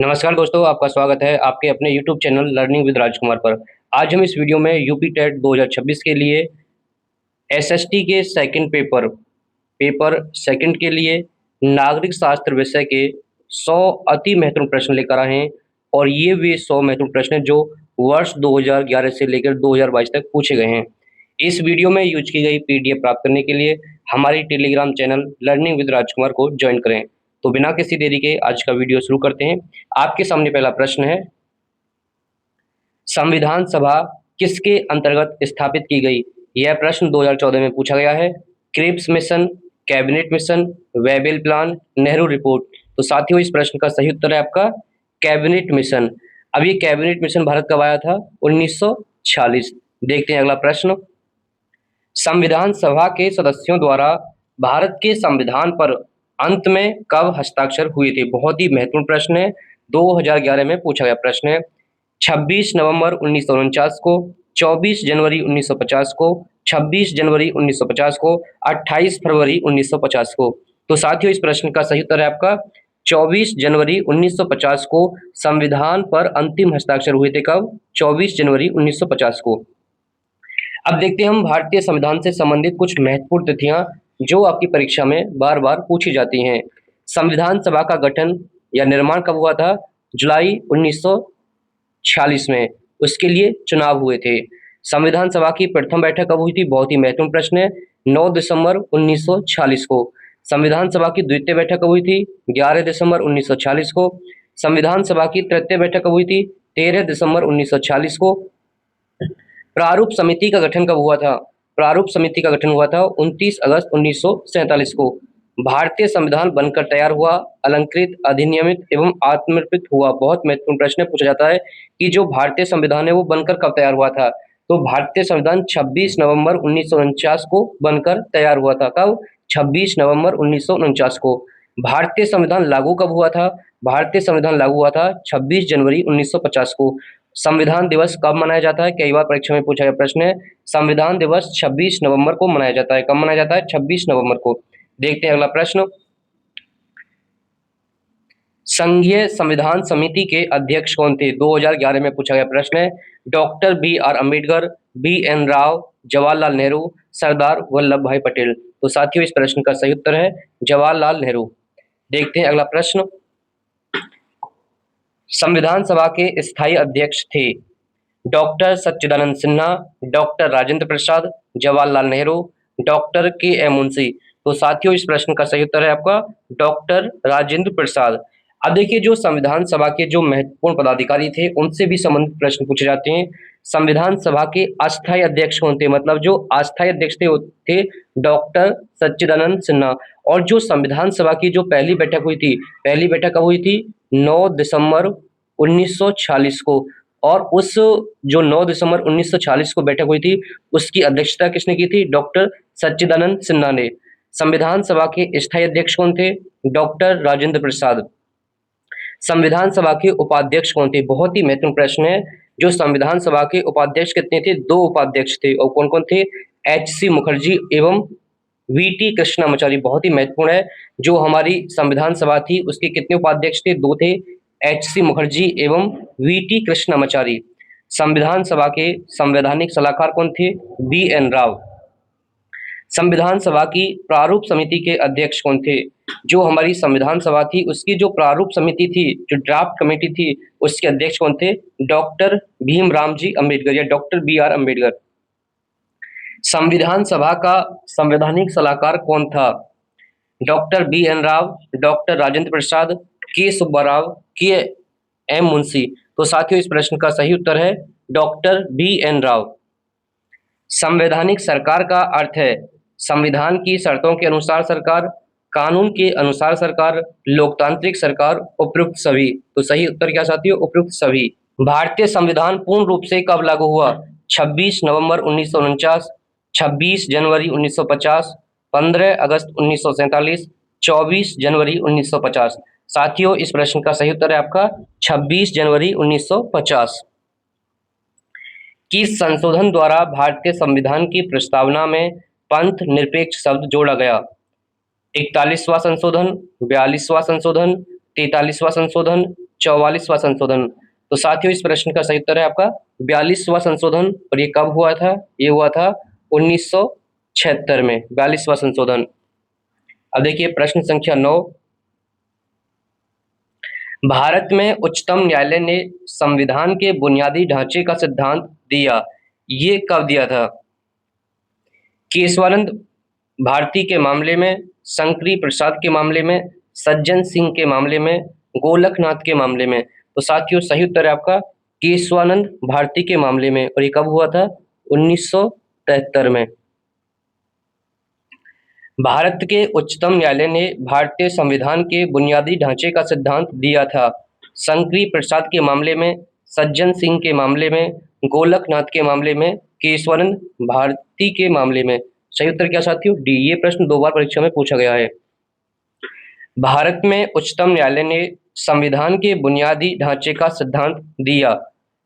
नमस्कार दोस्तों, आपका स्वागत है आपके अपने यूट्यूब चैनल लर्निंग विद राजकुमार पर। आज हम इस वीडियो में यूपी टेट 2026 के लिए एसएसटी के सेकंड पेपर सेकंड के लिए नागरिक शास्त्र विषय के 100 अति महत्वपूर्ण प्रश्न लेकर आए हैं। और ये वे 100 महत्वपूर्ण प्रश्न हैं जो वर्ष 2011 से लेकर 2022 तक पूछे गए हैं। इस वीडियो में यूज की गई पीडीएफ प्राप्त करने के लिए हमारी टेलीग्राम चैनल लर्निंग विद राजकुमार को ज्वाइन करें। तो बिना किसी देरी के आज का वीडियो शुरू करते हैं। आपके सामने पहला प्रश्न है, संविधान सभा किसके अंतर्गत स्थापित की गई? यह प्रश्न 2014 में पूछा गया है। Cripps mission, cabinet mission, Wavell plan, Nehru report. तो साथियों, इस प्रश्न का सही उत्तर है आपका कैबिनेट मिशन। अब ये कैबिनेट मिशन भारत कब आया था? 1946। देखते हैं अगला प्रश्न, संविधान सभा के सदस्यों द्वारा भारत के संविधान पर अंत में कब हस्ताक्षर हुए थे? बहुत ही महत्वपूर्ण प्रश्न है, 2011 में पूछा गया प्रश्न है। 26 नवंबर 1949 को, 24 जनवरी 1950 को, 26 जनवरी 1950 को, 28 फरवरी 1950 को। तो साथियों, इस प्रश्न का सही उत्तर है आपका 24 जनवरी 1950 को संविधान पर अंतिम हस्ताक्षर हुए थे। कब? 24 जनवरी 1950 को। अब देखते हैं हम भारतीय संविधान से संबंधित कुछ महत्वपूर्ण तिथियां जो आपकी परीक्षा में बार बार पूछी जाती हैं। संविधान सभा का गठन या निर्माण कब हुआ था? जुलाई 1946 में। उसके लिए चुनाव हुए थे। संविधान सभा की प्रथम बैठक कब हुई थी? बहुत ही महत्वपूर्ण प्रश्न है, 9 दिसंबर 1946 को। संविधान सभा की द्वितीय बैठक कब हुई थी? 11 दिसंबर 1946 को। संविधान सभा की तृतीय बैठक कब हुई थी? 13 दिसंबर 1946 को। प्रारूप समिति का गठन कब हुआ था? प्रारूप समिति का गठन हुआ था 29 अगस्त 1947 को। भारतीय संविधान बनकर तैयार हुआ, अलंकृत, अधिनियमित एवं आत्मनिर्मित हुआ। बहुत महत्वपूर्ण प्रश्न पूछा जाता है कि जो भारतीय संविधान है वो बनकर कब तैयार हुआ था? तो भारतीय संविधान 26 नवंबर 1949 को बनकर तैयार हुआ था। कब? 26 नवंबर 1949 को। भारतीय संविधान लागू कब हुआ था? भारतीय संविधान लागू हुआ था 26 जनवरी 1950 को। संविधान दिवस कब मनाया जाता है? कई बार परीक्षा में पूछा गया प्रश्न है। संविधान दिवस 26 नवंबर को मनाया जाता है। कब मनाया जाता है? 26 नवंबर को। देखते हैं अगला प्रश्न, संघीय संविधान समिति के अध्यक्ष कौन थे? 2011 में पूछा गया प्रश्न है। Doctor BR Ambedkar, BN Rao, Jawaharlal Nehru, Sardar Vallabhbhai Patel. तो साथियों, इस प्रश्न का सही उत्तर है जवाहरलाल नेहरू। देखते हैं अगला प्रश्न, संविधान सभा के स्थायी अध्यक्ष थे डॉक्टर सच्चिदानंद सिन्हा, डॉक्टर राजेंद्र प्रसाद, जवाहरलाल नेहरू, डॉक्टर KM मुंशी। तो साथियों, इस प्रश्न का सही उत्तर है आपका डॉक्टर राजेंद्र प्रसाद। अब देखिए, जो संविधान सभा के जो महत्वपूर्ण पदाधिकारी थे उनसे भी संबंधित प्रश्न पूछे जाते हैं। संविधान सभा के अस्थायी अध्यक्ष कौन थे? मतलब जो अस्थायी अध्यक्ष थे वो थे डॉक्टर सच्चिदानंद सिन्हा। और जो संविधान सभा की जो पहली बैठक हुई थी, पहली बैठक कब हुई थी? 9 दिसंबर 1946 को। और उस जो 9 दिसंबर 1946 को बैठक हुई थी उसकी अध्यक्षता किसने की थी? डॉक्टर सच्चिदानंद सिन्हा ने। संविधान सभा के स्थायी अध्यक्ष कौन थे? डॉक्टर राजेंद्र प्रसाद। संविधान सभा के उपाध्यक्ष कौन थे? बहुत ही महत्वपूर्ण प्रश्न है। जो संविधान सभा के उपाध्यक्ष कितने थे? 2 उपाध्यक्ष थे। और कौन कौन थे? HC मुखर्जी एवं VT कृष्णामाचारी। बहुत ही महत्वपूर्ण है। जो हमारी संविधान सभा थी उसके कितने उपाध्यक्ष थे? 2 थे, HC मुखर्जी एवं VT कृष्णामाचारी। संविधान सभा के संवैधानिक सलाहकार कौन थे? BN राव। संविधान सभा की प्रारूप समिति के अध्यक्ष कौन थे? जो हमारी संविधान सभा थी उसकी जो प्रारूप समिति थी, जो ड्राफ्ट कमेटी थी, उसके अध्यक्ष कौन थे? डॉक्टर भीमराव जी अम्बेडकर या डॉक्टर BR अम्बेडकर। संविधान सभा का संवैधानिक सलाहकार कौन था? Doctor BN Rao, doctor Rajendra Prasad, K Subbarao, KM Munshi. तो साथियों, इस प्रश्न का सही उत्तर है डॉक्टर BN राव। संवैधानिक सरकार का अर्थ है संविधान की शर्तों के अनुसार सरकार, कानून के अनुसार सरकार, लोकतांत्रिक सरकार, उपयुक्त सभी। तो सही उत्तर क्या साथियों? उपयुक्त सभी। भारतीय संविधान पूर्ण रूप से कब लागू हुआ? 26 नवंबर 1949, 26 जनवरी 1950, 15 अगस्त 1947, 24 जनवरी 1950। साथियों, इस प्रश्न का सही उत्तर है आपका 26 जनवरी 1950। किस संशोधन द्वारा भारतीय संविधान की प्रस्तावना में पंथ निरपेक्ष शब्द जोड़ा गया? 41वां संशोधन, 42वां संशोधन, 43वां संशोधन, 44वां संशोधन। तो साथियों इस प्रश्न का सही उत्तर है आपका 42वां संशोधन। और ये कब हुआ था? ये हुआ था 1976 में, 42वां संशोधन। अब देखिए प्रश्न संख्या 9, भारत में उच्चतम न्यायालय ने संविधान के बुनियादी ढांचे का सिद्धांत दिया, ये कब दिया था? केशवानंद भारती के मामले में, शंकरी प्रसाद के मामले में, सज्जन सिंह के मामले में, गोलकनाथ के मामले में। तो साथियों सही उत्तर है आपका केशवानंद भारती के मामले में। और ये कब हुआ था? 1973 में। भारत के उच्चतम न्यायालय ने भारतीय संविधान के बुनियादी ढांचे का सिद्धांत दिया था। शंकरी प्रसाद के मामले में, सज्जन सिंह के मामले में, गोलकनाथ के मामले में, केशवानंद भारती के मामले में। सही उत्तर क्या साथियों? डी। ये प्रश्न 2 बार परीक्षा में पूछा गया है। भारत में उच्चतम न्यायालय ने संविधान के बुनियादी ढांचे का सिद्धांत दिया।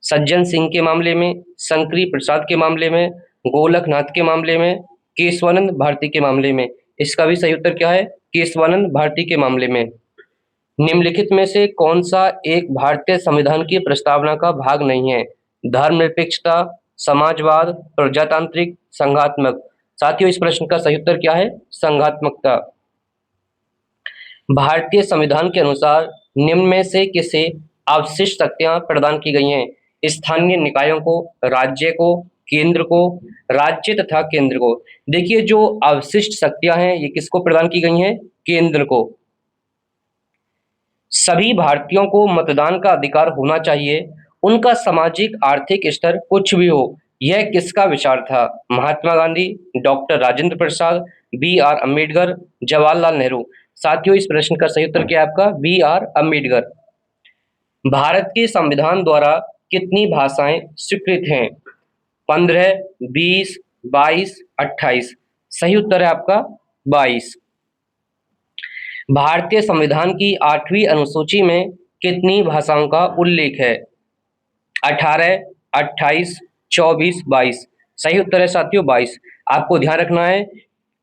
सज्जन सिंह के मामले में, शंकरी प्रसाद के मामले में, गोलकनाथ के मामले में, केशवानंद भारती के मामले में। इसका भी सही उत्तर क्या है? केशवानंद भारती के मामले में। निम्नलिखित में से कौन सा एक भारतीय संविधान की प्रस्तावना का भाग नहीं है? धर्मनिरपेक्षता, समाजवाद, प्रजातांत्रिक, संघात्मक। साथियों इस प्रश्न का सही उत्तर क्या है? संघात्मकता। भारतीय संविधान के अनुसार निम्न में से किसे अवशिष्ट शक्तियां प्रदान की गई हैं? स्थानीय निकायों को, राज्य को, केंद्र को, राज्य तथा केंद्र को। देखिए जो अवशिष्ट शक्तियां हैं ये किसको प्रदान की गई हैं? केंद्र को। सभी भारतीयों को मतदान का अधिकार होना चाहिए, उनका सामाजिक आर्थिक स्तर कुछ भी हो। यह किसका विचार था? महात्मा गांधी, डॉक्टर राजेंद्र प्रसाद, B.R. अम्बेडकर, जवाहरलाल नेहरू। साथियों इस प्रश्न का सही उत्तर क्या है आपका? B.R. अम्बेडकर। भारत के संविधान द्वारा कितनी भाषाएं स्वीकृत हैं? 15, 20, 22, 28। सही उत्तर है आपका 22। भारतीय संविधान की 8वीं अनुसूची में कितनी भाषाओं का उल्लेख है? 18, 28, 24, 22। सही उत्तर है साथियों 22। आपको ध्यान रखना है,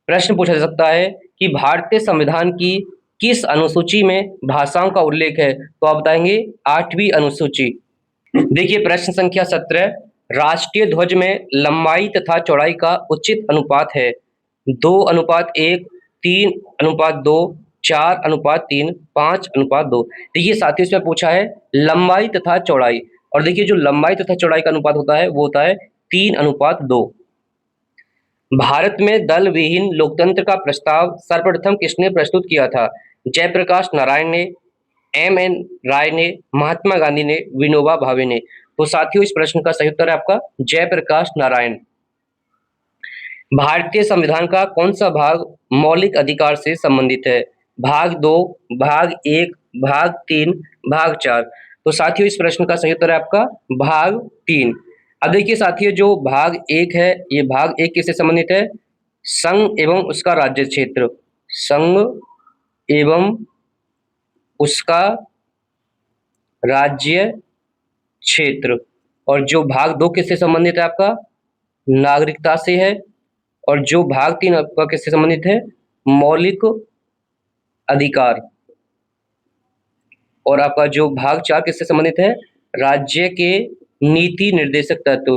प्रश्न पूछा जा सकता है कि भारतीय संविधान की किस अनुसूची में भाषाओं का उल्लेख है? तो आप बताएंगे 8वीं अनुसूची। देखिए प्रश्न संख्या 17, राष्ट्रीय ध्वज में लंबाई तथा चौड़ाई का उचित अनुपात है? 2:1, 3:2, 4:3, 5:2। देखिए साथियों इसमें पूछा है लंबाई तथा चौड़ाई, और देखिए जो लंबाई तथा चौड़ाई का अनुपात होता है वो होता है 3:2। भारत में दल विहीन लोकतंत्र का प्रस्ताव सर्वप्रथम किसने प्रस्तुत किया था? जयप्रकाश नारायण ने, M.N. राय ने, महात्मा गांधी ने, विनोबा भावे ने। तो साथियों इस प्रश्न का सही उत्तर है आपका जयप्रकाश नारायण। भारतीय संविधान का कौन सा भाग मौलिक अधिकार से संबंधित है? भाग 2, भाग 1, भाग 3, भाग 4। तो साथियों इस प्रश्न का सही उत्तर है आपका भाग 3। अब देखिए साथियों जो भाग 1 है ये भाग 1 किससे संबंधित है? संघ एवं उसका राज्य क्षेत्र। संघ एवं उसका राज्य क्षेत्र। और जो भाग 2 किससे संबंधित है आपका? नागरिकता से है। और जो भाग 3 आपका किससे संबंधित है? मौलिक अधिकार। और आपका जो भाग 4 किससे संबंधित है? राज्य के नीति निर्देशक तत्व।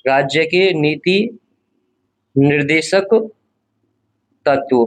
राज्य के नीति निर्देशक तत्व।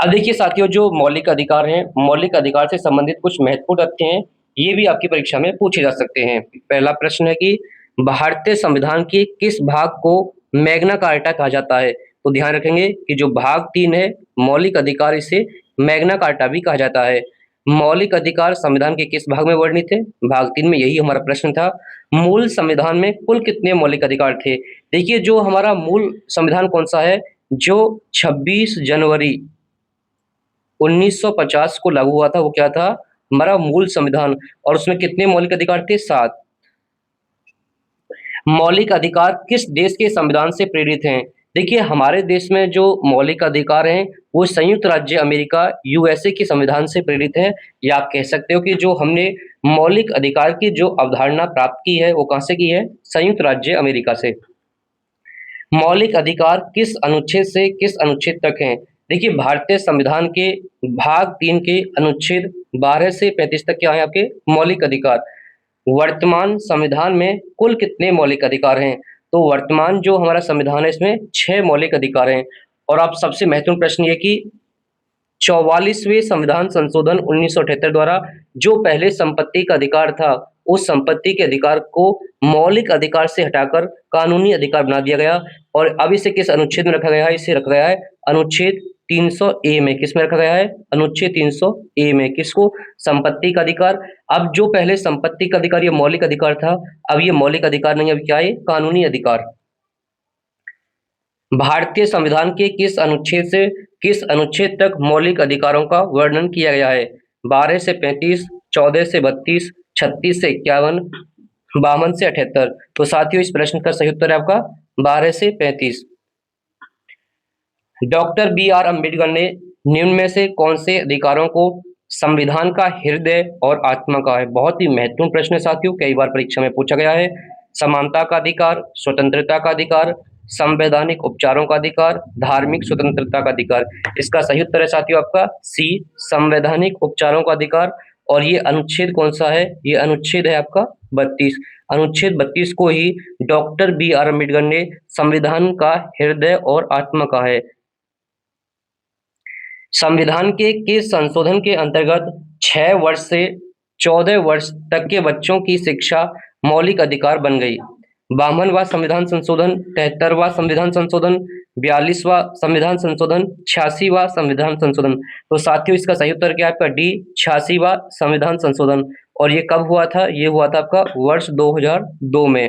अब देखिए साथियों जो मौलिक अधिकार हैं, मौलिक अधिकार से संबंधित कुछ महत्वपूर्ण तथ्य हैं, ये भी आपकी परीक्षा में पूछे जा सकते हैं। पहला प्रश्न है कि भारतीय संविधान के किस भाग को मैग्ना कार्टा कहा जाता है? तो ध्यान रखेंगे कि जो भाग 3 है मौलिक अधिकार, इसे मैग्ना कार्टा भी कहा जाता है। मौलिक अधिकार संविधान के किस भाग में वर्णित है? भाग 3 में। यही हमारा प्रश्न था। मूल संविधान में कुल कितने मौलिक अधिकार थे? देखिए जो हमारा मूल संविधान कौन सा है? जो 26 जनवरी 1950 को लागू हुआ था वो क्या था? हमारा मूल संविधान। और उसमें कितने मौलिक अधिकार थे? 7। मौलिक अधिकार किस देश के संविधान से प्रेरित हैं? देखिए हमारे देश में जो मौलिक अधिकार हैं वो संयुक्त राज्य अमेरिका USA के संविधान से प्रेरित है। या आप कह सकते हो कि जो हमने मौलिक अधिकार की जो अवधारणा प्राप्त की है वो कहां से की है? संयुक्त राज्य अमेरिका से। मौलिक अधिकार किस अनुच्छेद से किस अनुच्छेद तक हैं? देखिए, भारतीय संविधान के भाग 3 के अनुच्छेद 12 से 35 तक क्या है आपके मौलिक अधिकार। वर्तमान संविधान में कुल कितने मौलिक अधिकार हैं? तो वर्तमान जो हमारा संविधान है इसमें 6 मौलिक अधिकार हैं। और अब सबसे महत्वपूर्ण प्रश्न ये कि 44वें संविधान संशोधन 1978 द्वारा जो पहले संपत्ति का अधिकार था, उस संपत्ति के अधिकार को मौलिक अधिकार से हटाकर कानूनी अधिकार बना दिया गया। और अब इसे किस अनुच्छेद में रखा गया है? इसे रखा गया है अनुच्छेद 300 ए में। किसमें रखा गया है? अनुच्छेद 300 ए में। किसको? संपत्ति का अधिकार। अब जो पहले संपत्ति का अधिकार ये मौलिक अधिकार था, अब ये मौलिक अधिकार नहीं, अब क्या है? कानूनी अधिकार। भारतीय संविधान के किस अनुच्छेद से किस अनुच्छेद तक मौलिक अधिकारों का वर्णन किया गया है? 12 से 35, 14 से 32, 36 से 51, 52 से 78। तो साथियों, इस प्रश्न का सही उत्तर है आपका 12 से 35। डॉक्टर बी आर अम्बेडकर ने निम्न में से कौन से अधिकारों को संविधान का हृदय और आत्मा कहा है? बहुत ही महत्वपूर्ण प्रश्न है साथियों, कई बार परीक्षा में पूछा गया है। समानता का अधिकार, स्वतंत्रता का अधिकार, संवैधानिक उपचारों का अधिकार, धार्मिक स्वतंत्रता का अधिकार। इसका सही उत्तर है साथियों आपका सी, संवैधानिक उपचारों का अधिकार। और ये अनुच्छेद कौन सा है? ये अनुच्छेद है आपका 32। अनुच्छेद 32 को ही डॉक्टर बी आर अम्बेडकर ने संविधान का हृदय और आत्मा कहा है। संविधान के किस संशोधन के अंतर्गत 6 वर्ष से 14 वर्ष तक के बच्चों की शिक्षा मौलिक अधिकार बन गई? 52वां संविधान संशोधन, 73वां संविधान संशोधन, 42वां संविधान संशोधन, 86वां संविधान संशोधन। तो साथियों, इसका सही उत्तर क्या है आपका डी, 86वां संविधान संशोधन। और ये कब हुआ था? ये हुआ था आपका वर्ष 2002 में।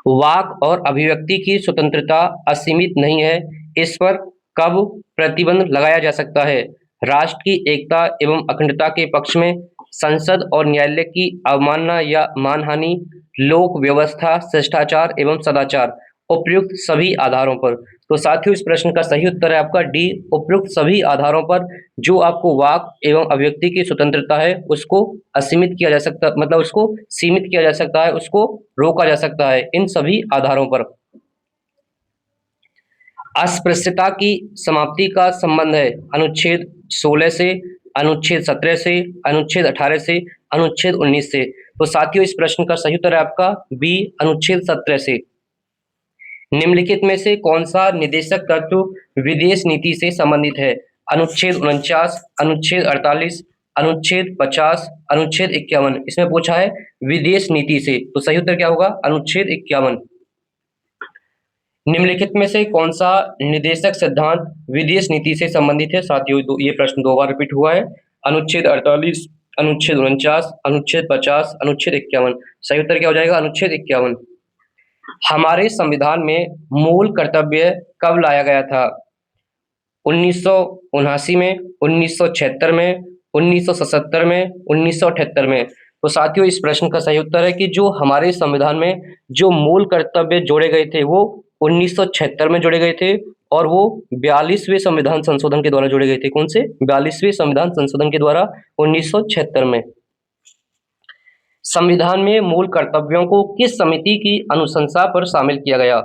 वाक और अभिव्यक्ति की स्वतंत्रता असीमित नहीं है, इस पर कब प्रतिबंध लगाया जा सकता है? राष्ट्र की एकता एवं अखंडता के पक्ष में, संसद और न्यायालय की अवमानना या मानहानि, लोक व्यवस्था, शिष्टाचार एवं सदाचार, उपयुक्त सभी आधारों पर। तो साथियों, इस प्रश्न का सही उत्तर है आपका डी, उपयुक्त सभी आधारों पर जो आपको वाक एवं अभिव्यक्ति की स्वतंत्रता है उसको असीमित किया जा सकता, मतलब उसको सीमित किया जा सकता है, उसको रोका जा सकता है इन सभी आधारों पर। अस्पृश्यता की समाप्ति का संबंध है अनुच्छेद 16 से, अनुच्छेद 17 से, अनुच्छेद 18 से, अनुच्छेद 19 से। तो साथियों, इस प्रश्न का सही उत्तर है आपका बी, अनुच्छेद 17 से। निम्नलिखित में से कौन सा निदेशक तत्व विदेश नीति से संबंधित है? अनुच्छेद 49, अनुच्छेद 48, अनुच्छेद 50, अनुच्छेद 51। इसमें पूछा है विदेश नीति से, तो सही उत्तर क्या होगा? अनुच्छेद 51। निम्नलिखित में से कौन सा निदेशक सिद्धांत विदेश नीति से संबंधित है? साथियों, ये प्रश्न 2 बार रिपीट हुआ है। अनुच्छेद 48, अनुच्छेद 49, अनुच्छेद 50, अनुच्छेद 51। सही उत्तर क्या हो जाएगा? अनुच्छेद 51। हमारे संविधान में मूल कर्तव्य कब लाया गया था? 1979 में, 1976 में, 1977 में, 1978 में। तो साथियों, इस प्रश्न का सही उत्तर है कि जो हमारे संविधान में जो मूल कर्तव्य जोड़े गए थे वो 1976 में जोड़े गए थे, और वो 42वें संविधान संशोधन के द्वारा जोड़े गए थे। कौन से? 42वें संविधान संशोधन के द्वारा 1976 में। संविधान में मूल कर्तव्यों को किस समिति की अनुशंसा पर शामिल किया गया?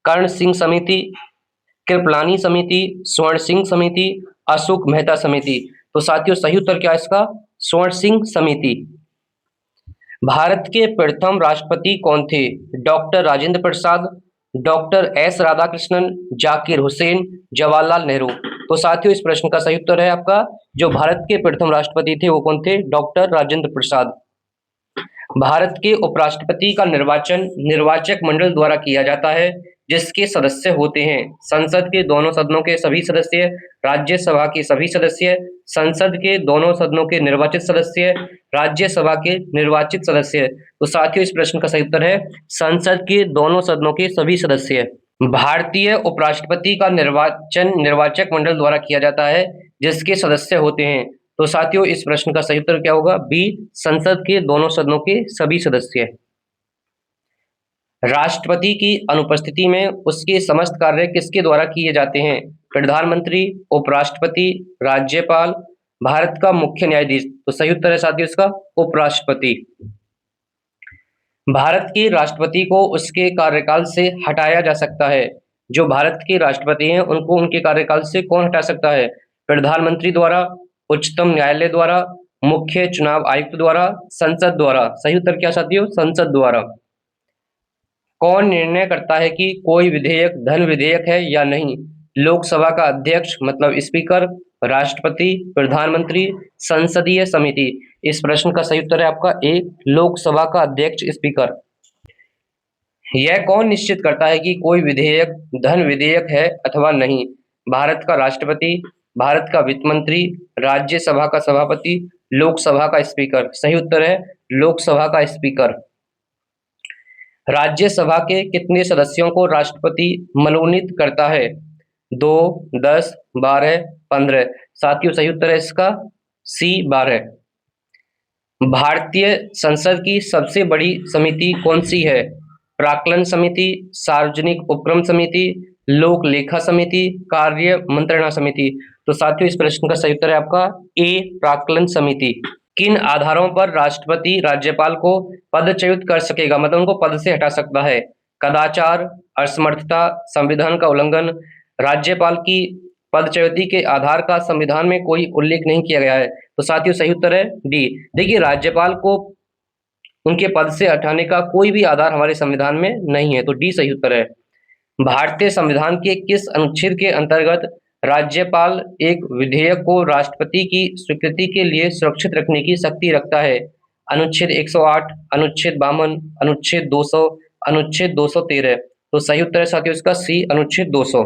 कर्ण सिंह समिति, कृपलानी समिति, स्वर्ण सिंह समिति, अशोक मेहता समिति। तो साथियों, सही उत्तर क्या है इसका? स्वर्ण सिंह समिति। भारत के प्रथम राष्ट्रपति कौन थे? डॉक्टर राजेंद्र प्रसाद, डॉक्टर एस राधाकृष्णन, जाकिर हुसैन, जवाहरलाल नेहरू। तो साथियों, इस प्रश्न का सही उत्तर है आपका जो भारत के प्रथम राष्ट्रपति थे वो कौन थे? डॉक्टर राजेंद्र प्रसाद। भारत के उपराष्ट्रपति का निर्वाचन निर्वाचक मंडल द्वारा किया जाता है, जिसके सदस्य होते हैं संसद के दोनों सदनों के सभी सदस्य, राज्यसभा के सभी सदस्य, संसद के दोनों सदनों के निर्वाचित सदस्य, राज्यसभा के निर्वाचित सदस्य। तो साथियों, इस प्रश्न का सही उत्तर है संसद के दोनों सदनों के सभी सदस्य। भारतीय उपराष्ट्रपति का निर्वाचन निर्वाचक मंडल द्वारा किया जाता है, जिसके सदस्य होते हैं। तो साथियों, इस प्रश्न का सही उत्तर क्या होगा? बी, संसद के दोनों सदनों के सभी सदस्य। राष्ट्रपति की अनुपस्थिति में उसके समस्त कार्य किसके द्वारा किए जाते हैं? प्रधानमंत्री, उपराष्ट्रपति, राज्यपाल, भारत का मुख्य न्यायाधीश। तो सही उत्तर है साथियों इसका उपराष्ट्रपति। भारत के राष्ट्रपति को उसके कार्यकाल से हटाया जा सकता है। जो भारत के राष्ट्रपति हैं उनको उनके कार्यकाल से कौन हटा सकता है? प्रधानमंत्री द्वारा, उच्चतम न्यायालय द्वारा, मुख्य चुनाव आयुक्त द्वारा, संसद द्वारा। सही उत्तर क्या साथियों? संसद द्वारा। कौन निर्णय करता है कि कोई विधेयक धन विधेयक है या नहीं? लोकसभा का अध्यक्ष मतलब स्पीकर, राष्ट्रपति, प्रधानमंत्री, संसदीय समिति। इस प्रश्न का सही उत्तर है आपका ए, लोकसभा का अध्यक्ष स्पीकर। यह कौन निश्चित करता है कि कोई विधेयक धन विधेयक है अथवा नहीं? भारत का राष्ट्रपति, भारत का वित्त मंत्री, राज्यसभा का सभापति, लोकसभा का स्पीकर। सही उत्तर है लोकसभा का स्पीकर। राज्यसभा के कितने सदस्यों को राष्ट्रपति मनोनीत करता है? 2, 10, 12, 15। साथियों सही उत्तर है इसका सी 12। भारतीय संसद की सबसे बड़ी समिति कौन सी है? प्राक्कलन समिति, सार्वजनिक उपक्रम समिति, लोक लेखा समिति, कार्य मंत्रणा समिति। तो साथियों इस प्रश्न का सही उत्तर है आपका ए, प्राक्कलन समिति। किन आधारों पर राष्ट्रपति राज्यपाल को पदच्युत कर सकेगा, मतलब उनको पद से हटा सकता है? कदाचार, असमर्थता, संविधान का उल्लंघन। राज्यपाल की पदच्युति के आधार का संविधान में कोई उल्लेख नहीं किया गया है। तो साथियों सही उत्तर है डी। देखिए राज्यपाल को उनके पद से हटाने का कोई भी आधार हमारे संविधान में नहीं है, तो डी सही उत्तर है। भारतीय संविधान के किस अनुच्छेद के अंतर्गत राज्यपाल एक विधेयक को राष्ट्रपति की स्वीकृति के लिए सुरक्षित रखने की शक्ति रखता है? अनुच्छेद 108, अनुच्छेद 52, अनुच्छेद 200, अनुच्छेद 213। तो सही उत्तर है साथियों इसका सी, अनुच्छेद 200।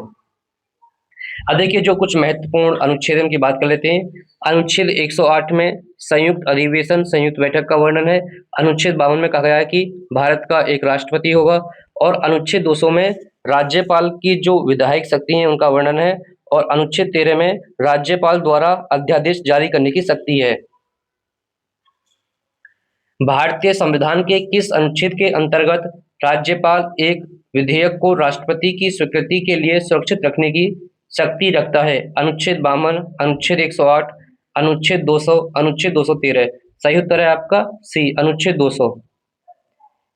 अब देखिए जो कुछ महत्वपूर्ण अनुच्छेदन की बात कर लेते हैं। अनुच्छेद 108 में संयुक्त अधिवेशन, संयुक्त बैठक का वर्णन है। अनुच्छेद 52 में कहा गया है कि भारत का एक राष्ट्रपति होगा, और अनुच्छेद 200 में राज्यपाल की जो विधायक शक्ति है उनका वर्णन है, और अनुच्छेद 13 में राज्यपाल द्वारा अध्यादेश जारी करने की शक्ति है। भारतीय संविधान के किस अनुच्छेद के अंतर्गत राज्यपाल एक विधेयक को राष्ट्रपति की स्वीकृति के लिए सुरक्षित रखने की शक्ति रखता है? अनुच्छेद 52, अनुच्छेद 108, अनुच्छेद 200, अनुच्छेद 213। सही उत्तर है आपका सी, अनुच्छेद 200।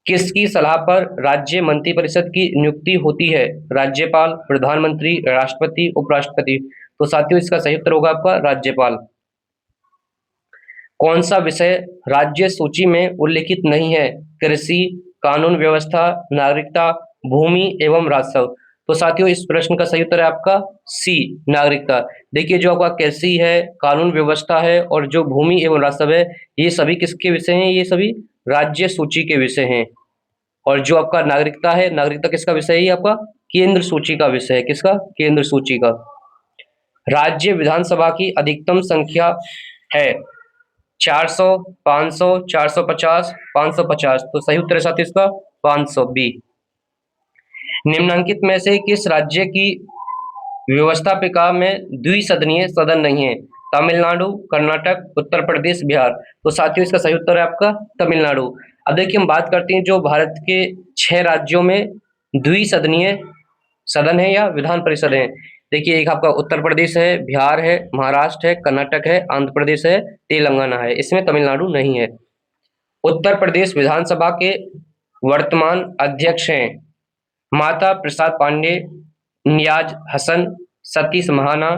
किसकी सलाह पर राज्य मंत्रिपरिषद की नियुक्ति होती है? राज्यपाल, प्रधानमंत्री, राष्ट्रपति, उपराष्ट्रपति। तो साथियों इसका सही उत्तर होगा आपका राज्यपाल। कौन सा विषय राज्य सूची में उल्लिखित नहीं है? कृषि, कानून व्यवस्था, नागरिकता, भूमि एवं राजस्व। तो साथियों इस प्रश्न का सही उत्तर है आपका सी, नागरिकता। देखिए जो आपका कृषि है, कानून व्यवस्था है, और जो भूमि एवं राजस्व है, ये सभी किसके विषय हैं? ये सभी राज्य सूची के विषय हैं। और जो आपका नागरिकता है, नागरिकता किसका विषय है? ये आपका केंद्र सूची का विषय है। किसका? केंद्र सूची का। राज्य विधानसभा की अधिकतम संख्या है 400, 500, 450, 550। तो सही उत्तर है साथ इसका 500 बी। निम्नलिखित में से किस राज्य की व्यवस्थापिका में द्विसदनीय सदन नहीं है? तमिलनाडु, कर्नाटक, उत्तर प्रदेश, बिहार। तो साथियों इसका सही उत्तर है आपका तमिलनाडु। अब देखिए हम बात करते हैं जो भारत के 6 राज्यों में द्विसदनीय सदन है या विधान परिषद है। देखिए एक आपका उत्तर प्रदेश है, बिहार है, महाराष्ट्र है, कर्नाटक है, आंध्र प्रदेश है, तेलंगाना है। इसमें तमिलनाडु नहीं है। उत्तर प्रदेश विधानसभा के वर्तमान अध्यक्ष हैं माता प्रसाद पांडे, नियाज हसन, सतीश महाना,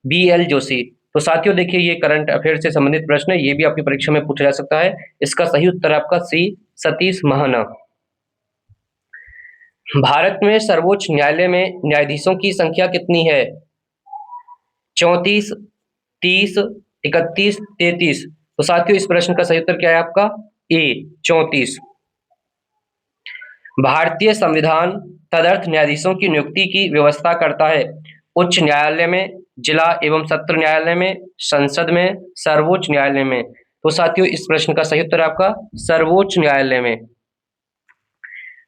BL जोशी। तो साथियों देखिए ये करंट अफेयर से संबंधित प्रश्न है, ये भी आपकी परीक्षा में पूछा जा सकता है। इसका सही उत्तर आपका सी, सतीश महाना। भारत में सर्वोच्च न्यायालय में न्यायाधीशों की संख्या कितनी है? 34, 30, 31, 33। तो साथियों इस प्रश्न का सही उत्तर क्या है आपका ए, 34। भारतीय संविधान तदर्थ न्यायाधीशों की नियुक्ति की व्यवस्था करता है? उच्च न्यायालय में, जिला एवं सत्र न्यायालय में, संसद में, सर्वोच्च न्यायालय में। तो साथियों इस प्रश्न का सही उत्तर है आपका सर्वोच्च न्यायालय में।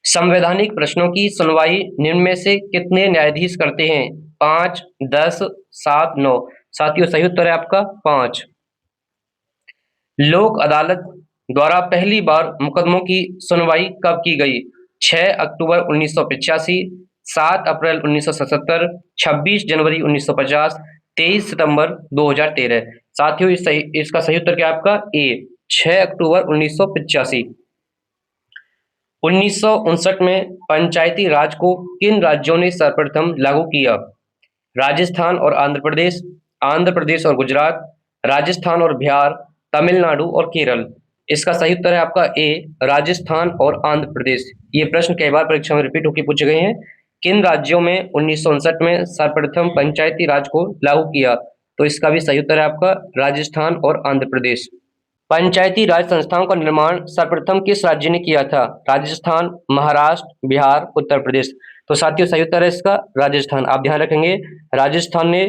संवैधानिक प्रश्नों की सुनवाई निम्न में से कितने न्यायाधीश करते हैं? 5, 10, 7, 9। साथियों सही उत्तर है आपका 5। लोक अदालत द्वारा पहली बार मुकदमों की सुनवाई कब की गई? 6 अक्टूबर 1985, 7 अप्रैल 1977, 26 जनवरी 1950, 23 सितंबर 2013। साथियों इसका सही उत्तर क्या है आपका ए, 6 अक्टूबर 1985। 1959 में पंचायती राज को किन राज्यों ने सर्वप्रथम लागू किया? राजस्थान और आंध्र प्रदेश और गुजरात, राजस्थान और बिहार, तमिलनाडु और केरल। इसका सही उत्तर है आपका ए, राजस्थान और आंध्र प्रदेश। ये प्रश्न कई बार परीक्षा में रिपीट होकर पूछे गए हैं। किन राज्यों में 1959 में सर्वप्रथम पंचायती राज को लागू किया? तो इसका भी सही उत्तर है आपका राजस्थान और आंध्र प्रदेश। पंचायती राज संस्थाओं का निर्माण सर्वप्रथम किस राज्य ने किया था? राजस्थान, महाराष्ट्र, बिहार, उत्तर प्रदेश। तो साथियों सही उत्तर है इसका राजस्थान। आप ध्यान रखेंगे राजस्थान ने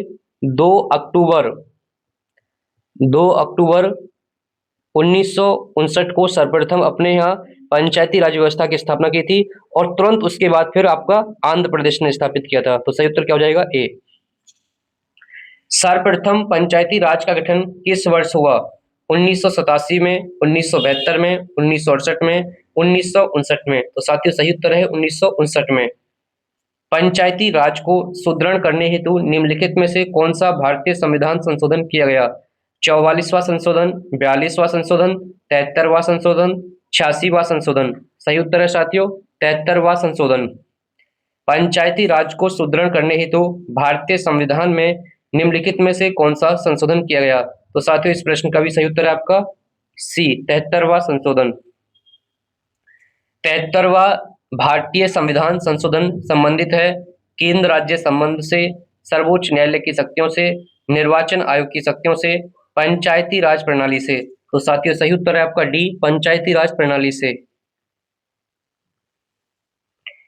2 अक्टूबर 1959 को सर्वप्रथम अपने यहाँ पंचायती राज व्यवस्था की स्थापना की थी और तुरंत उसके बाद फिर आपका आंध्र प्रदेश ने स्थापित किया था। तो सही उत्तर क्या हो जाएगा ए। सर्वप्रथम पंचायती राज का गठन किस वर्ष हुआ? 1987 में, 1972 में, 1968 में, 1959 में। तो साथियों सही उत्तर है 1959 में। पंचायती राज को सुदृढ़ करने हेतु निम्नलिखित में से कौन सा भारतीय संविधान संशोधन किया गया? 44वां संशोधन, 42वां संशोधन, 73वां संशोधन, 86वां संशोधन। सही उत्तर है साथियों 73वां संशोधन। पंचायती राज को सुदृढ़ करने हेतु भारतीय संविधान में निम्नलिखित में से कौन सा संशोधन किया गया? तो साथियों इस प्रश्न का भी सही उत्तर है आपका सी, 73वां संशोधन। 73वां भारतीय संविधान संशोधन संबंधित है केंद्र राज्य संबंध से, सर्वोच्च न्यायालय की शक्तियों से, निर्वाचन आयोग की शक्तियों से, पंचायती राज प्रणाली से। तो साथियों सही उत्तर है आपका डी, पंचायती राज प्रणाली से।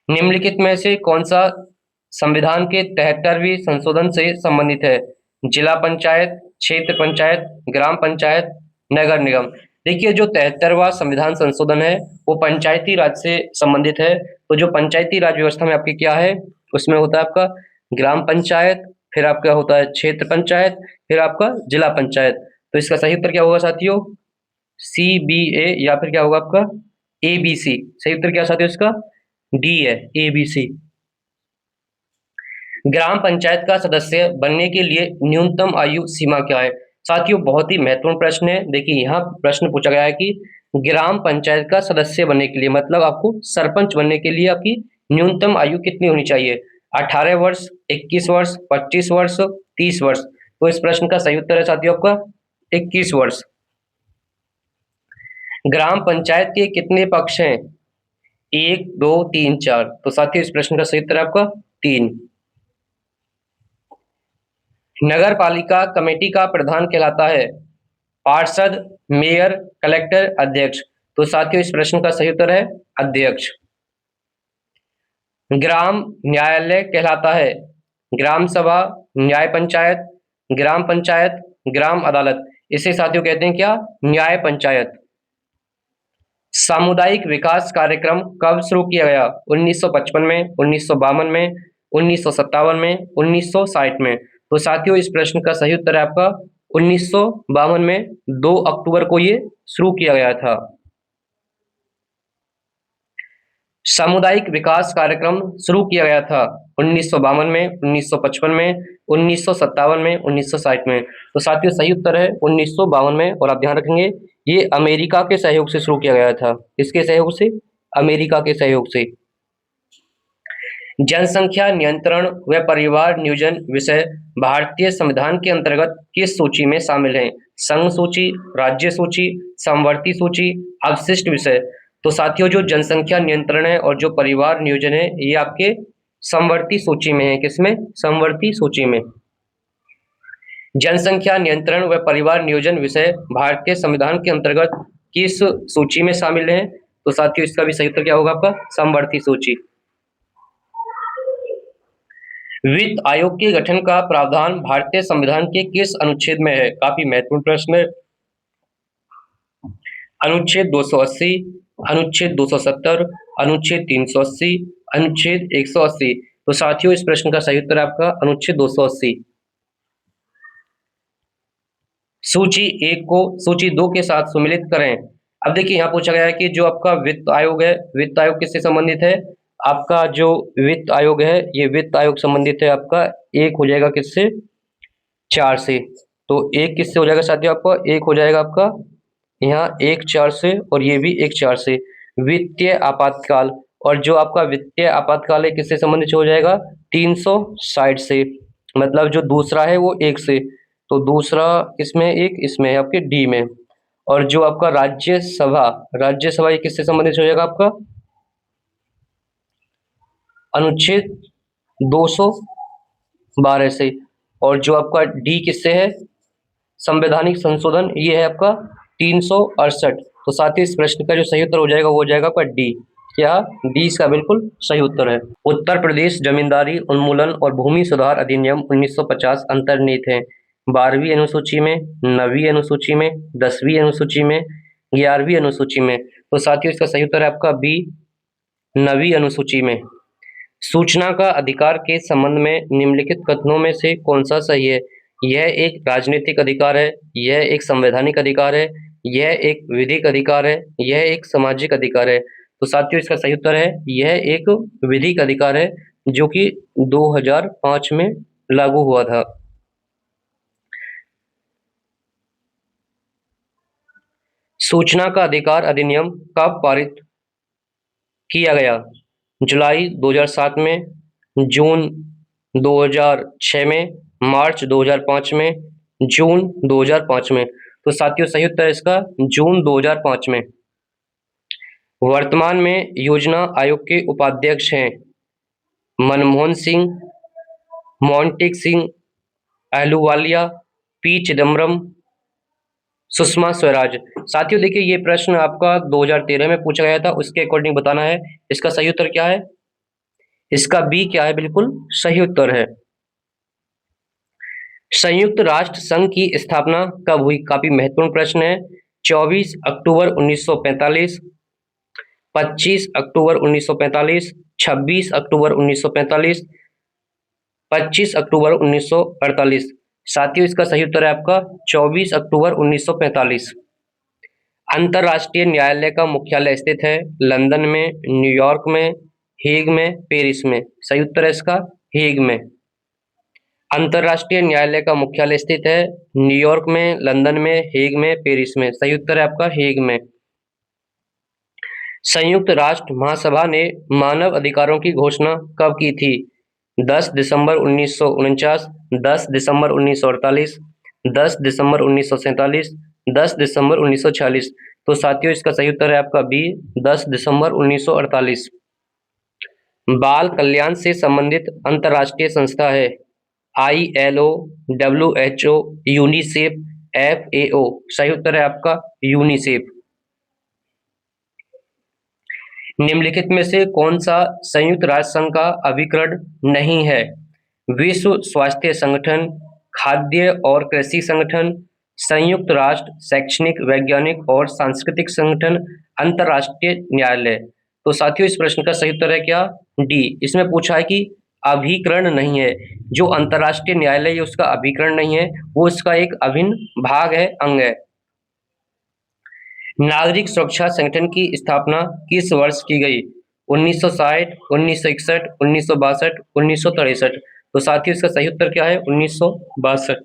निम्नलिखित में से कौन सा संविधान के 73वीं संशोधन से संबंधित है? जिला पंचायत, क्षेत्र पंचायत, ग्राम पंचायत, नगर निगम। देखिए जो 73वां संविधान संशोधन है वो पंचायती राज से संबंधित है। तो जो पंचायती राज व्यवस्था में आपकी क्या है उसमें होता है आपका ग्राम पंचायत, फिर आपका होता है क्षेत्र पंचायत, फिर आपका जिला पंचायत। तो इसका सही उत्तर क्या होगा साथियों? CBA या फिर क्या होगा आपका ABC। सही उत्तर क्या साथियों इसका डी है, ABC। ग्राम पंचायत का सदस्य बनने के लिए न्यूनतम आयु सीमा क्या है? साथियों बहुत ही महत्वपूर्ण प्रश्न है। देखिए यहाँ प्रश्न पूछा गया है कि ग्राम पंचायत का सदस्य बनने के लिए मतलब आपको सरपंच बनने के लिए आपकी न्यूनतम आयु कितनी होनी चाहिए? 18 वर्ष, 21 वर्ष, 25 वर्ष, 30 वर्ष। तो इस प्रश्न का सही उत्तर है साथियों आपका 21 वर्ष। ग्राम पंचायत के कितने पक्ष हैं? 1, 2, 3, 4। तो साथियों इस प्रश्न का सही उत्तर है आपका 3। नगर पालिका कमेटी का प्रधान कहलाता है पार्षद, मेयर, कलेक्टर, अध्यक्ष। तो साथियों इस प्रश्न का सही उत्तर है अध्यक्ष। ग्राम न्यायालय कहलाता है ग्राम सभा, न्याय पंचायत, ग्राम पंचायत, ग्राम अदालत। इसे साथियों कहते हैं क्या? न्याय पंचायत। सामुदायिक विकास कार्यक्रम कब शुरू किया गया? 1955 में, 1952 में, 1957 में, 1960 में। तो साथियों इस प्रश्न का सही उत्तर है आपका 1952 में 2 अक्टूबर को ये शुरू किया गया था। सामुदायिक विकास कार्यक्रम शुरू किया गया था 1952 में, 1955 में, 1957 में, 1960 में। तो साथियों सही उत्तर है 1952 में। और आप ध्यान रखेंगे ये अमेरिका के सहयोग से शुरू किया गया था। किसके सहयोग से? अमेरिका के सहयोग से। जनसंख्या नियंत्रण व परिवार नियोजन विषय भारतीय संविधान के अंतर्गत किस सूची में शामिल है? संघ सूची, राज्य सूची, समवर्ती सूची, अवशिष्ट विषय। तो साथियों जो जनसंख्या नियंत्रण है और जो परिवार नियोजन है ये आपके समवर्ती सूची में है। किसमें? समवर्ती सूची में। जनसंख्या नियंत्रण व परिवार नियोजन विषय भारतीय संविधान के अंतर्गत किस सूची में शामिल है? तो साथियों इसका भी सही उत्तर क्या होगा आपका? समवर्ती सूची। वित्त आयोग के गठन का प्रावधान भारतीय संविधान के किस अनुच्छेद में है? काफी महत्वपूर्ण प्रश्न है। अनुच्छेद 280, अनुच्छेद 270, अनुच्छेद 380, अनुच्छेद 180। तो साथियों इस प्रश्न का सही उत्तर आपका अनुच्छेद 280। सूची 1 को सूची 2 के साथ सम्मिलित करें। अब देखिए यहाँ पूछा गया है कि जो आपका वित्त आयोग है, वित्त आयोग किससे संबंधित है? आपका जो वित्त आयोग है ये वित्त आयोग संबंधित है आपका 1 हो जाएगा किससे? 4 से। तो 1 किससे हो जाएगा साथियों? आपका 1 हो जाएगा आपका यहाँ 1 4 से और ये भी 1 4 से। वित्तीय आपातकाल, और जो आपका वित्तीय आपातकाल है किससे संबंधित हो जाएगा? 360 से, मतलब जो दूसरा है वो 1 से, तो दूसरा इसमें 1, इसमें आपके डी में। और जो आपका राज्यसभा ये किससे संबंधित हो जाएगा आपका? अनुच्छेद 212 से। और जो आपका डी किससे है? संवैधानिक संशोधन, ये है आपका 368। तो साथ ही इस प्रश्न का जो सही उत्तर हो जाएगा वो हो जाएगा आपका डी। क्या? डी इसका बिल्कुल सही उत्तर है। उत्तर प्रदेश जमींदारी उन्मूलन और भूमि सुधार अधिनियम 1950 अंतर्निहित है 12वीं अनुसूची में, 9वीं अनुसूची में, 10वीं अनुसूची में, 11वीं अनुसूची में। तो साथियों इसका सही उत्तर है आपका बी, 9वीं अनुसूची में। सूचना का अधिकार के संबंध में निम्नलिखित कथनों में से कौन सा सही है? यह एक राजनीतिक अधिकार है, यह एक संवैधानिक अधिकार है, यह एक विधिक अधिकार है, यह एक सामाजिक अधिकार है। तो साथियों इसका सही उत्तर है यह एक विधिक अधिकार है, जो कि 2005 में लागू हुआ था। सूचना का अधिकार अधिनियम कब पारित किया गया? जुलाई 2007 में, जून 2006 में, मार्च 2005 में, जून 2005 में। तो साथियों सही उत्तर है इसका जून 2005 में। वर्तमान में योजना आयोग के उपाध्यक्ष हैं मनमोहन सिंह, मोंटेक सिंह, अहलूवालिया, पी चिदम्बरम, सुषमा स्वराज। साथियों देखिए ये प्रश्न आपका 2013 में पूछा गया था, उसके अकॉर्डिंग बताना है। इसका सही उत्तर क्या है? इसका बी क्या है? बिल्कुल सही उत्तर है। संयुक्त राष्ट्र संघ की स्थापना कब हुई? काफी महत्वपूर्ण प्रश्न है। 24 अक्टूबर 1945, 25 अक्टूबर 1945, 26 अक्टूबर 1945, 25 अक्टूबर 1948। साथियों इसका सही उत्तर है आपका 24 अक्टूबर 1945। अंतरराष्ट्रीय न्यायालय का मुख्यालय स्थित है लंदन में, न्यूयॉर्क में, हेग में, पेरिस में। सही उत्तर है इसका हेग में। अंतरराष्ट्रीय न्यायालय का मुख्यालय स्थित है न्यूयॉर्क में, लंदन में, हेग में, पेरिस में। सही उत्तर है आपका हेग में। संयुक्त राष्ट्र महासभा ने मानव अधिकारों की घोषणा कब की थी? 10 दिसंबर 1949, 10 दिसंबर 1948, 10 दिसंबर 1947, 10 दिसंबर 1946। तो साथियों इसका सही उत्तर है आपका बी, 10 दिसंबर 1948। बाल कल्याण से संबंधित अंतर्राष्ट्रीय संस्था है ILO, WHO, यूनिसेफ, FAO। सही उत्तर है आपका यूनिसेफ। निम्नलिखित में से कौन सा संयुक्त राष्ट्र संघ का अभिकरण नहीं है? विश्व स्वास्थ्य संगठन, खाद्य और कृषि संगठन, संयुक्त राष्ट्र शैक्षणिक, वैज्ञानिक और सांस्कृतिक संगठन, अंतरराष्ट्रीय न्यायालय। तो साथियों इस प्रश्न का सही उत्तर है क्या? डी। इसमें पूछा है कि अभिकरण नहीं है, जो अंतरराष्ट्रीय न्यायालय है उसका अभिकरण नहीं है, वो इसका एक अभिन्न भाग है, अंग है। नागरिक सुरक्षा संगठन की स्थापना किस वर्ष की गई? 1960, 1961, 1962, 1963। तो साथियों इसका सही उत्तर क्या है? 1962।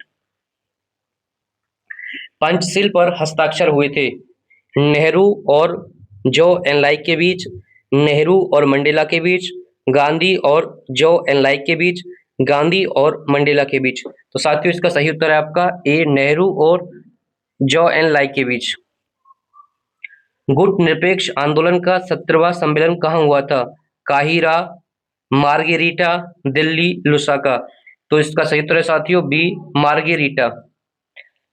पंचशील पर हस्ताक्षर हुए थे नेहरू और जो एनलाई के बीच, नेहरू और मंडेला के बीच, गांधी और जो एनलाई के बीच, गांधी और मंडेला के बीच। तो साथियों इसका सही उत्तर है आपका ए, नेहरू और जो एनलाई के बीच। गुट निरपेक्ष आंदोलन का 17वां सम्मेलन कहाँ हुआ था? Cairo, margherita, Delhi, Lusaka. तो इसका सही उत्तर है साथियों बी, मार्गेरिटा।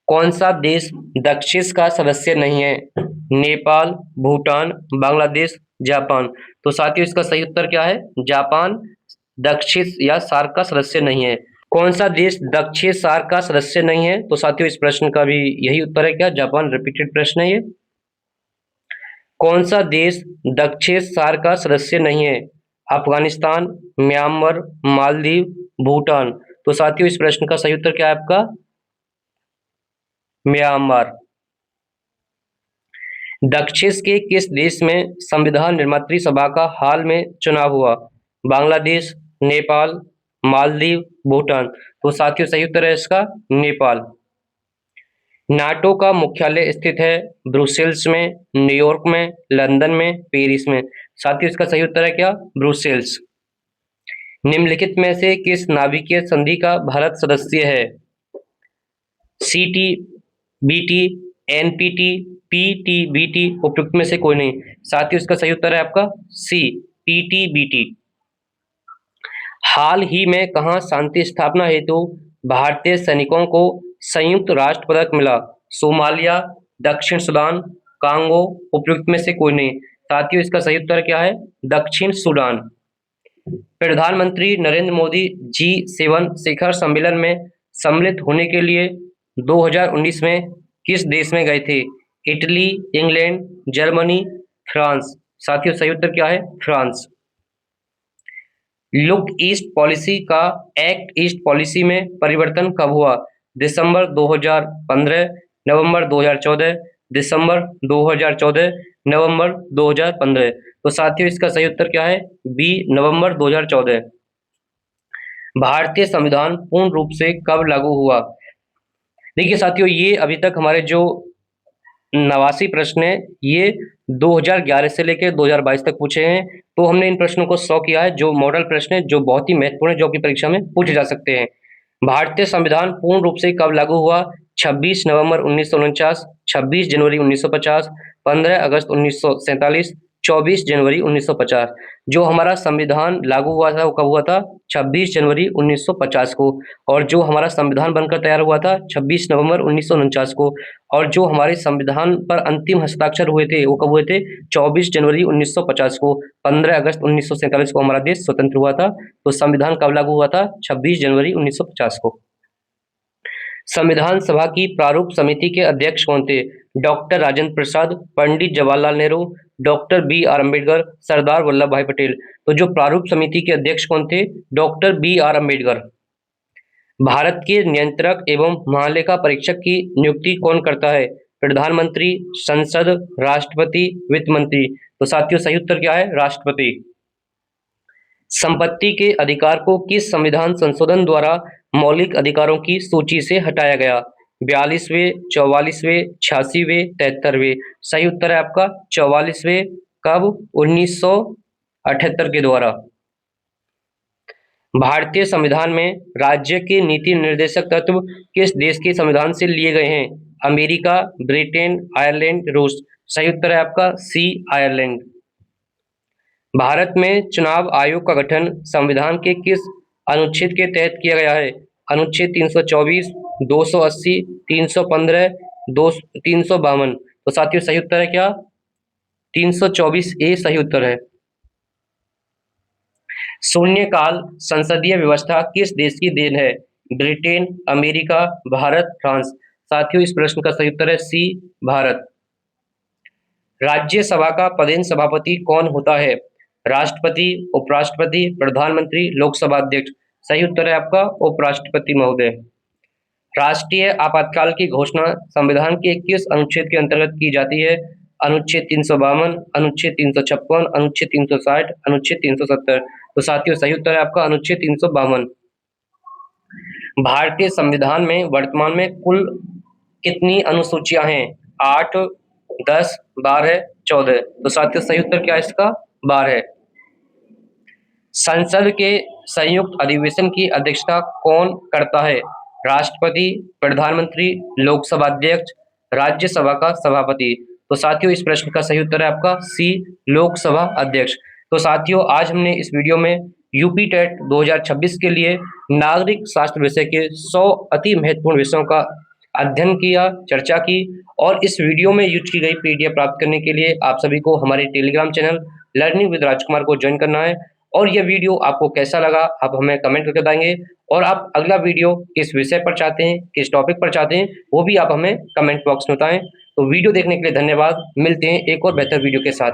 कौन सा देश दक्षिण का सदस्य नहीं है? नेपाल, भूटान, बांग्लादेश, जापान। तो साथियों इसका सही उत्तर क्या है? जापान दक्षिण या सार्क का सदस्य नहीं है। कौन सा देश दक्षिण सार्क का सदस्य नहीं है? तो साथियों इस प्रश्न का भी यही उत्तर है क्या? जापान। रिपीटेड प्रश्न है ये। कौन सा देश दक्षिण सार्क का सदस्य नहीं है? अफगानिस्तान, म्यांमार, मालदीव, भूटान। तो साथियों इस प्रश्न का सही उत्तर क्या है आपका? म्यांमार। दक्षिण के किस देश में संविधान निर्मात्री सभा का हाल में चुनाव हुआ? बांग्लादेश, नेपाल, मालदीव, भूटान। तो साथियों सही उत्तर है इसका नेपाल। नाटो का मुख्यालय स्थित है ब्रुसेल्स में, न्यूयॉर्क में, लंदन में, पेरिस में। साथियों इसका सही उत्तर है क्या? ब्रुसेल्स। निम्नलिखित में से किस नाभिकीय संधि का भारत सदस्य है? सीटी, बीटी, एनपीटी, पीटीबीटी, उपयुक्त में से कोई नहीं। साथियों इसका सही उत्तर है आपका सी, पीटीबीटी। हाल ही में कहां शांति स्थापना हेतु भारतीय सैनिकों को संयुक्त राष्ट्र पदक मिला? सोमालिया, दक्षिण सूडान, कांगो, उपयुक्त में से कोई नहीं। साथियों इसका सही उत्तर क्या है? दक्षिण सूडान। प्रधानमंत्री नरेंद्र मोदी G7 शिखर सम्मेलन में सम्मिलित होने के लिए 2019 में किस देश में गए थे? Italy, England, Germany, France. साथियों सही उत्तर क्या है? फ्रांस। लुक ईस्ट पॉलिसी का एक्ट ईस्ट पॉलिसी में परिवर्तन कब हुआ? दिसंबर 2015, नवंबर 2014, दिसंबर 2014, नवंबर 2015। तो साथियों इसका सही उत्तर क्या है? बी, नवंबर 2014। भारतीय संविधान पूर्ण रूप से कब लागू हुआ? देखिए साथियों, ये अभी तक हमारे जो 89 प्रश्न है ये 2011 से लेकर 2022 तक पूछे हैं। तो हमने इन प्रश्नों को 100 किया है, जो मॉडल प्रश्न है, जो बहुत ही महत्वपूर्ण है, जो कि परीक्षा में पूछे जा सकते हैं। भारतीय संविधान पूर्ण रूप से कब लागू हुआ? 26 नवंबर 1949, 26 जनवरी 1950, 15 अगस्त 1947, 24 जनवरी 1950। जो हमारा संविधान लागू हुआ था वो कब हुआ था? 26 जनवरी 1950 को। और जो हमारा संविधान बनकर तैयार हुआ था 26 नवंबर 1949 को। और जो हमारे संविधान पर अंतिम हस्ताक्षर हुए थे वो कब हुए थे? 24 जनवरी 1950 को। 15 अगस्त 1947 को हमारा देश स्वतंत्र हुआ था। तो संविधान कब लागू हुआ था? 26 जनवरी 1950 को। संविधान सभा की प्रारूप समिति के अध्यक्ष कौन थे? डॉक्टर राजेंद्र प्रसाद, पंडित जवाहरलाल नेहरू, डॉक्टर B.R. अम्बेडकर, सरदार वल्लभ भाई पटेल। तो जो प्रारूप समिति के अध्यक्ष कौन थे? Doctor B.R. अम्बेडकर। भारत के नियंत्रक एवं महालेखा परीक्षक की नियुक्ति कौन करता है? प्रधानमंत्री, संसद, राष्ट्रपति, वित्त मंत्री। तो साथियों सही उत्तर क्या है? राष्ट्रपति। संपत्ति के अधिकार को किस संविधान संशोधन द्वारा मौलिक अधिकारों की सूची से हटाया गया? 42वें, 44वें, 86वें, 73वें। सही उत्तर है आपका 44वें। कब? 1978 के द्वारा। भारतीय संविधान में राज्य के नीति निर्देशक तत्व किस देश के संविधान से लिए गए हैं? अमेरिका, ब्रिटेन, आयरलैंड, रूस। सही उत्तर है आपका सी, आयरलैंड। भारत में चुनाव आयोग का गठन संविधान के किस अनुच्छेद के तहत किया गया है? अनुच्छेद 324, 280, 315, 352। तो साथियों सही उत्तर है क्या? 324A सही उत्तर है। शून्यकाल संसदीय व्यवस्था किस देश की देन है? Britain, America, Bharat, France. साथियों इस प्रश्न का सही उत्तर है सी, भारत। राज्यसभा का पदेन सभापति कौन होता है? राष्ट्रपति, उपराष्ट्रपति, प्रधानमंत्री, लोकसभा अध्यक्ष। सही उत्तर है आपका उपराष्ट्रपति महोदय। राष्ट्रीय आपातकाल की घोषणा संविधान के किस अनुच्छेद के अंतर्गत की जाती है? अनुच्छेद 352, अनुच्छेद 356, अनुच्छेद 360, अनुच्छेद 370। तो साथियों सही उत्तर है आपका अनुच्छेद 352। भारतीय संविधान में वर्तमान में कुल कितनी अनुसूचियां हैं? 8, 10, 12, 14। तो साथियों सही उत्तर क्या है इसका? 12। संसद के संयुक्त अधिवेशन की अध्यक्षता कौन करता है? राष्ट्रपति, प्रधानमंत्री, लोकसभा अध्यक्ष, राज्यसभा का सभापति। तो साथियों इस प्रश्न का सही उत्तर है आपका सी, लोकसभा अध्यक्ष। तो साथियों आज हमने इस वीडियो में यूपी टेट 2026 के लिए नागरिक शास्त्र विषय के 100 अति महत्वपूर्ण विषयों का अध्ययन किया, चर्चा की। और इस वीडियो में यूज की गई PDF प्राप्त करने के लिए आप सभी को हमारे टेलीग्राम चैनल लर्निंग विद राजकुमार को ज्वाइन करना है। और यह वीडियो आपको कैसा लगा आप हमें कमेंट करके बताएंगे। और आप अगला वीडियो किस विषय पर चाहते हैं, किस टॉपिक पर चाहते हैं, वो भी आप हमें कमेंट बॉक्स में बताएं। तो वीडियो देखने के लिए धन्यवाद। मिलते हैं एक और बेहतर वीडियो के साथ।